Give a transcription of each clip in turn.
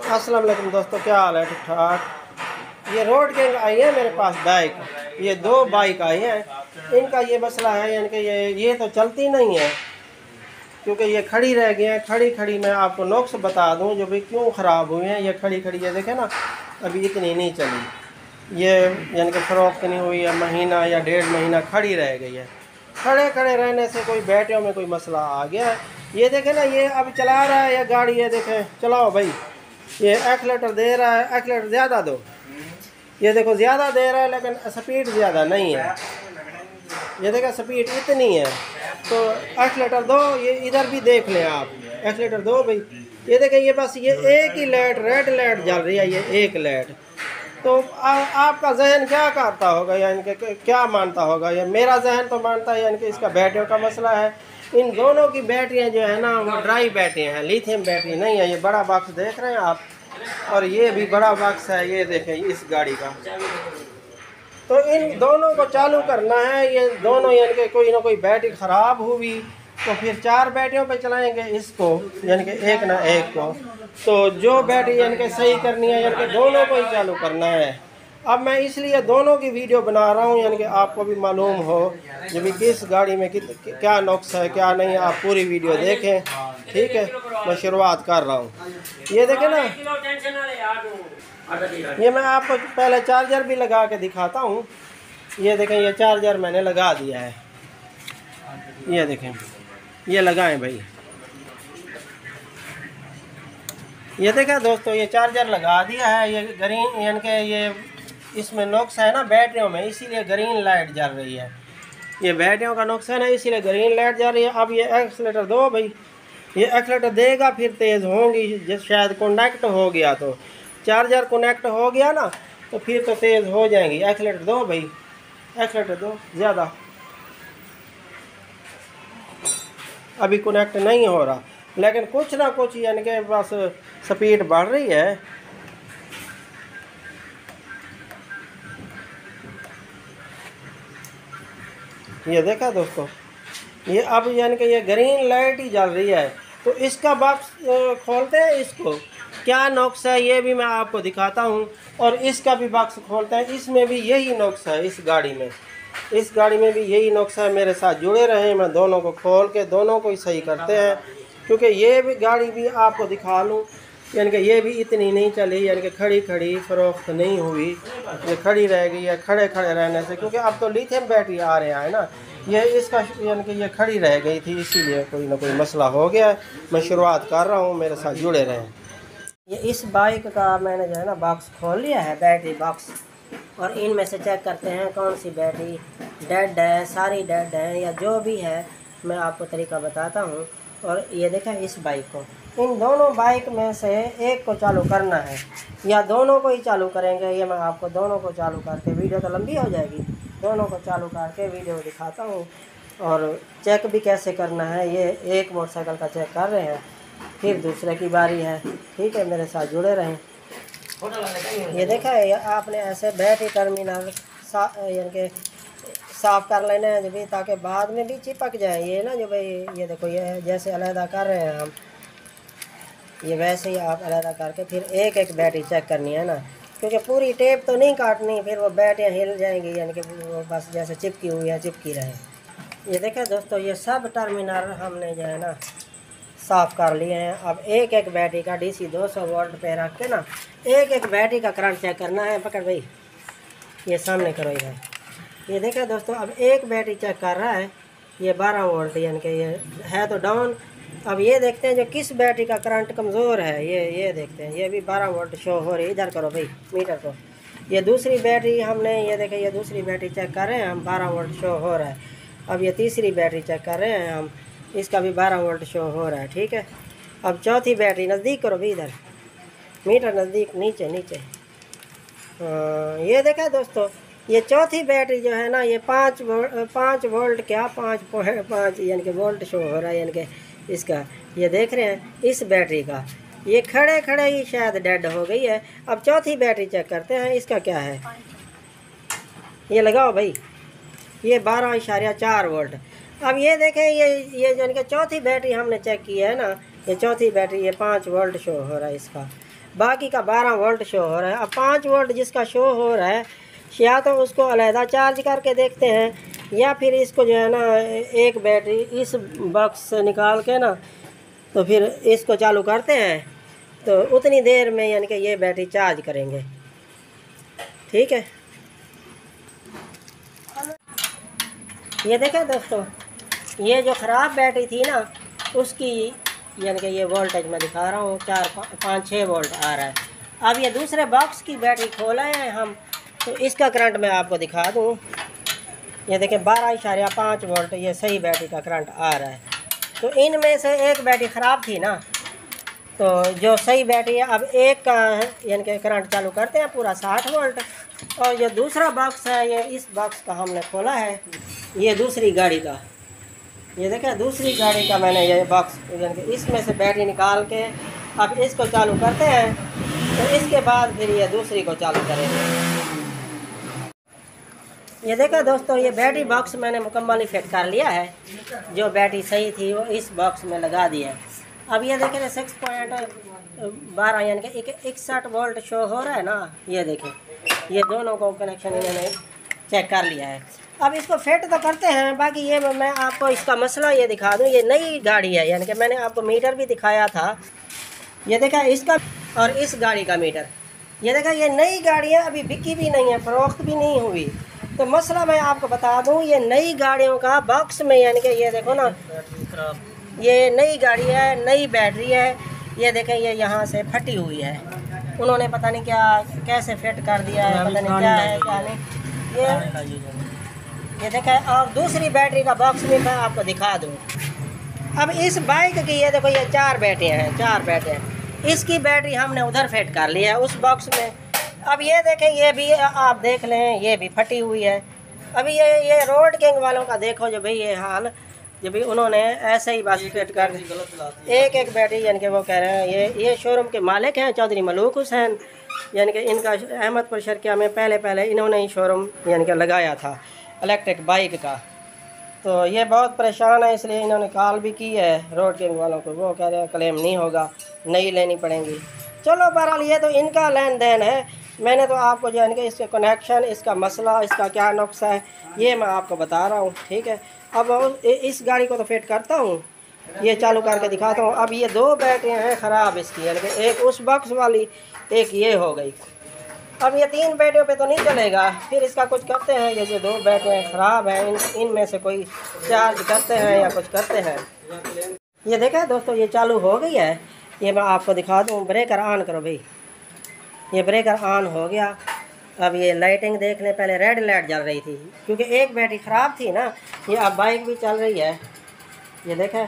अस्सलाम वालेकुम दोस्तों, क्या हाल है? ठीक ठाक। ये रोड गैंग आई है मेरे पास बाइक, ये 2 बाइक आई हैं। इनका ये मसला है यानी कि ये तो चलती नहीं है क्योंकि ये खड़ी रह गई हैं। खड़ी खड़ी मैं आपको नुक्स बता दूं जो भी क्यों ख़राब हुई हैं। ये खड़ी खड़ी ये देखें ना, अभी इतनी नहीं चली, ये यानी कि फ़रोख्त नहीं हुई है, महीना या 1.5 महीना खड़ी रह गई है। खड़े खड़े रहने से कोई बैटरियों में कोई मसला आ गया है। ये देखें ना, ये अब चला रहा है ये गाड़ी, ये देखें, चलाओ भाई। ये एक्सीलेटर दे रहा है, एक्सीलेटर ज़्यादा दो, ये देखो ज़्यादा दे रहा है लेकिन स्पीड ज़्यादा नहीं है। ये देखो स्पीड इतनी है तो एक्सीलेटर दो। ये इधर भी देख लें आप, एक्सीलेटर दो भाई। ये देखें, ये बस ये एक ही लाइट, रेड लाइट जल रही है, ये एक लाइट। तो आपका जहन क्या करता होगा, यानी कि क्या मानता होगा? ये मेरा जहन तो मानता है यानी कि इसका बैटरियों का मसला है। इन दोनों की बैटरियां जो है ना वो ड्राई बैटरियां हैं, लिथियम बैटरी नहीं है। ये बड़ा बॉक्स देख रहे हैं आप, और ये भी बड़ा बॉक्स है, ये देखें इस गाड़ी का। तो इन दोनों को चालू करना है। ये दोनों यानी कि कोई ना कोई बैटरी ख़राब हुई तो फिर 4 बैटरियों पे चलाएंगे इसको, यानी कि एक ना एक को। तो जो बैटरी यानी कि सही करनी है, यानी कि दोनों को ही चालू करना है। अब मैं इसलिए दोनों की वीडियो बना रहा हूँ, यानी कि आपको भी मालूम हो जब भी किस गाड़ी में क्या नुक्स है क्या नहीं। आप पूरी वीडियो देखें, ठीक है। मैं शुरुआत कर रहा हूँ। ये देखें ना, ये मैं आपको पहले चार्जर भी लगा के दिखाता हूँ। ये देखें, ये चार्जर मैंने लगा दिया है, ये देखें, ये लगाएं भाई। ये देखें दोस्तों, ये चार्जर लगा दिया है। ये ग्रीन यानी कि ये इसमें नुक्स है ना बैटरियों में, इसीलिए ग्रीन लाइट जल रही है। ये बैटरियों का नुक्स है ना, इसीलिए ग्रीन लाइट जल रही है। अब ये एक्सीलेटर दो भाई, ये एक्सीलेटर देगा फिर तेज़ होंगी। जिस शायद कनेक्ट हो गया, तो चार्जर कनेक्ट हो गया ना तो फिर तो तेज़ हो जाएंगी। एक्सीलेटर दो भाई, एक्सीलेटर दो ज़्यादा। अभी कनेक्ट नहीं हो रहा लेकिन कुछ ना कुछ यानी कि बस स्पीड बढ़ रही है। ये देखा दोस्तों, ये अब यानी कि ये ग्रीन लाइट ही जल रही है। तो इसका बॉक्स खोलते हैं, इसको क्या नुक्स है ये भी मैं आपको दिखाता हूँ। और इसका भी बॉक्स खोलते हैं, इसमें भी यही नुक्स है। इस गाड़ी में भी यही नुक्स है। मेरे साथ जुड़े रहें, मैं दोनों को खोल के दोनों को ही सही करते हैं। क्योंकि ये भी गाड़ी भी आपको दिखा लूँ, यानी कि ये भी इतनी नहीं चली, यानी कि खड़ी खड़ी फ़रोख्त नहीं हुई, ये खड़ी रह गई है खड़े खड़े रहने से। क्योंकि अब तो लिथियम बैटरी आ रहे हैं ना, ये इसका यानी कि ये खड़ी रह गई थी, इसीलिए कोई ना कोई मसला हो गया है। मैं शुरुआत कर रहा हूँ, मेरे साथ जुड़े रहें। ये इस बाइक का मैंने जो है ना बॉक्स खोल लिया है, बैटरी बॉक्स। और इनमें से चेक करते हैं कौन सी बैटरी डेड है, सारी डेड है या जो भी है, मैं आपको तरीका बताता हूँ। और ये देखें इस बाइक को, इन दोनों बाइक में से एक को चालू करना है या दोनों को ही चालू करेंगे। ये मैं आपको दोनों को चालू करके, वीडियो तो लंबी हो जाएगी, दोनों को चालू करके वीडियो दिखाता हूँ। और चेक भी कैसे करना है, ये एक मोटरसाइकिल का चेक कर रहे हैं, फिर दूसरे की बारी है, ठीक है। मेरे साथ जुड़े रहें। ये देखा है, आपने ऐसे बैटरी टर्मिनल यानी कि साफ़ कर लेना है जो भी, ताकि बाद में भी चिपक जाए। ये ना जो भाई, ये देखो, ये जैसे अलहदा कर रहे हैं हम, ये वैसे ही आप अलहदा करके फिर एक एक बैटरी चेक करनी है ना। क्योंकि पूरी टेप तो नहीं काटनी, फिर वो बैटरियाँ हिल जाएंगी, यानी कि वो बस जैसे चिपकी हुई है चिपकी रहे। ये देखें दोस्तों, ये सब टर्मिनल हमने जो है ना साफ़ कर लिए हैं। अब एक एक बैटरी का DC 200 वोल्ट पे रख के ना एक एक बैटरी का करंट चेक करना है। पकड़ भाई, ये सामने करो इधर। ये देखें दोस्तों, अब एक बैटरी चेक कर रहा है, ये 12 वोल्ट यानी कि ये है तो डाउन। अब ये देखते हैं जो किस बैटरी का करंट कमज़ोर है, ये देखते हैं, ये भी 12 वोल्ट शो हो रही है। इधर करो भाई मीटर को। ये दूसरी बैटरी हमने, ये देखें, ये दूसरी बैटरी चेक कर रहे हैं हम, 12 वोल्ट शो हो रहा है। अब ये तीसरी बैटरी चेक कर रहे हैं हम, इसका भी 12 वोल्ट शो हो रहा है, ठीक है। अब चौथी बैटरी, नज़दीक करो भी, इधर मीटर नज़दीक, नीचे नीचे। ये देखा दोस्तों, ये चौथी बैटरी जो है ना, ये 5 वोल्ट क्या 5.5 यानी कि वोल्ट शो हो रहा है, यानी कि इसका। ये देख रहे हैं इस बैटरी का, ये खड़े खड़े ही शायद डेड हो गई है। अब चौथी बैटरी चेक करते हैं, इसका क्या है। ये लगाओ भाई, ये 12.4 वोल्ट। अब ये देखें, ये यानी कि चौथी बैटरी हमने चेक की है ना, ये चौथी बैटरी, ये 5 वोल्ट शो हो रहा है इसका। बाकी का 12 वोल्ट शो हो रहा है। अब 5 वोल्ट जिसका शो हो रहा है, या तो उसको अलहदा चार्ज करके देखते हैं, या फिर इसको जो है ना एक बैटरी इस बॉक्स से निकाल के ना तो फिर इसको चालू करते हैं, तो उतनी देर में यानी कि ये बैटरी चार्ज करेंगे। ठीक है, ये देखें दोस्तों, ये जो ख़राब बैटरी थी ना उसकी यानी कि ये वोल्टेज मैं दिखा रहा हूँ, 4-5-6 वोल्ट आ रहा है। अब ये दूसरे बॉक्स की बैटरी खोला है हम, तो इसका करंट मैं आपको दिखा दूँ। ये देखें 12.5 वोल्ट ये सही बैटरी का करंट आ रहा है। तो इनमें से एक बैटरी ख़राब थी ना, तो जो सही बैटरी है अब एक का यानी कि करंट चालू करते हैं पूरा 60 वोल्ट। और ये दूसरा बॉक्स है, ये इस बॉक्स का हमने खोला है, ये दूसरी गाड़ी का, ये देखें दूसरी गाड़ी का मैंने ये बॉक्स यानी कि इसमें से बैटरी निकाल के अब इसको चालू करते हैं, तो इसके बाद फिर ये दूसरी को चालू करेंगे। ये देखा दोस्तों, ये बैटरी बॉक्स मैंने मुकम्मल ही फिट कर लिया है। जो बैटरी सही थी वो इस बॉक्स में लगा दी है। अब ये देखें 6.12 यानी कि 61 वोल्ट शो हो रहा है ना। ये देखें, ये दोनों को कनेक्शन इन्होंने चेक कर लिया है। अब इसको फिट तो करते हैं, बाकी ये मैं आपको इसका मसला ये दिखा दूँ। ये नई गाड़ी है, यानी कि मैंने आपको मीटर भी दिखाया था। ये देखा इसका और इस गाड़ी का मीटर, ये देखा ये नई गाड़ी है, अभी बिकी भी नहीं है, फ़रोख्त भी नहीं हुई। तो मसला मैं आपको बता दूं, ये नई गाड़ियों का बॉक्स में यानी कि ये देखो ना, ये नई गाड़ी है, नई बैटरी है। ये देखें ये यहाँ से फटी हुई है, उन्होंने पता नहीं क्या कैसे फिट कर दिया है, पता नहीं क्या है क्या नहीं। ये देखें, और दूसरी बैटरी का बॉक्स भी मैं आपको दिखा दूँ। अब इस बाइक की ये देखो, ये 4 बैटरियाँ हैं, 4 बैटरियाँ। इसकी बैटरी हमने उधर फिट कर ली है उस बॉक्स में। अब ये देखें, ये भी आप देख लें, ये भी फटी हुई है। अभी ये रोड किंग वालों का देखो जो भाई ये हाल, जो भाई उन्होंने ऐसे ही बस फिट कर एक बैटरी, यानी कि वो कह रहे हैं ये शोरूम के मालिक हैं चौधरी मलूक हुसैन, यानी कि इनका अहमदपुर शर्किया में पहले इन्होंने ही शोरूम यानी कि लगाया था इलेक्ट्रिक बाइक का। तो ये बहुत परेशान है, इसलिए इन्होंने कॉल भी की है रोड किंग वालों को। वो कह रहे हैं क्लेम नहीं होगा, नई लेनी पड़ेंगी। चलो बहरहाल ये तो इनका लेन देन है। मैंने तो आपको जो है कि इसके कनेक्शन, इसका मसला, इसका क्या नुक्सा है, ये मैं आपको बता रहा हूँ। ठीक है, अब इस गाड़ी को तो फिट करता हूँ, ये चालू करके दिखाता हूँ। अब ये 2 बैटरियाँ हैं ख़राब इसकी, यानी कि एक उस बॉक्स वाली, एक ये हो गई। अब ये 3 बैटरियों पे तो नहीं चलेगा, फिर इसका कुछ करते हैं। ये जो 2 बैटरियाँ ख़राब हैं, इनमें से कोई चार्ज करते हैं या कुछ करते हैं। ये देखा दोस्तों, ये चालू हो गई है। ये मैं आपको दिखा दूँ, ब्रेकर ऑन करो भाई। ये ब्रेकर ऑन हो गया। अब ये लाइटिंग देख लें, पहले रेड लाइट जल रही थी क्योंकि एक बैटरी ख़राब थी ना। ये अब बाइक भी चल रही है, ये देखें।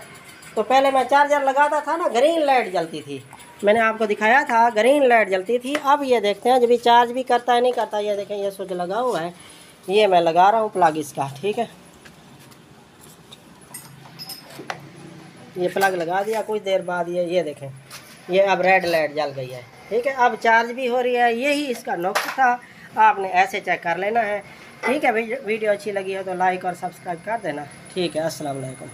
तो पहले मैं चार्जर लगाता था ना, ग्रीन लाइट जलती थी, मैंने आपको दिखाया था, ग्रीन लाइट जलती थी। अब ये देखते हैं जब भी चार्ज भी करता है नहीं करता। ये देखें, ये स्विच लगा हुआ है, ये मैं लगा रहा हूँ प्लग इसका। ठीक है, ये प्लग लगा दिया, कुछ देर बाद ये देखें, ये अब रेड लाइट जल गई है। ठीक है, अब चार्ज भी हो रही है। यही इसका नुक्स था, आपने ऐसे चेक कर लेना है। ठीक है भाई, वीडियो अच्छी लगी हो तो लाइक और सब्सक्राइब कर देना। ठीक है, अस्सलाम वालेकुम।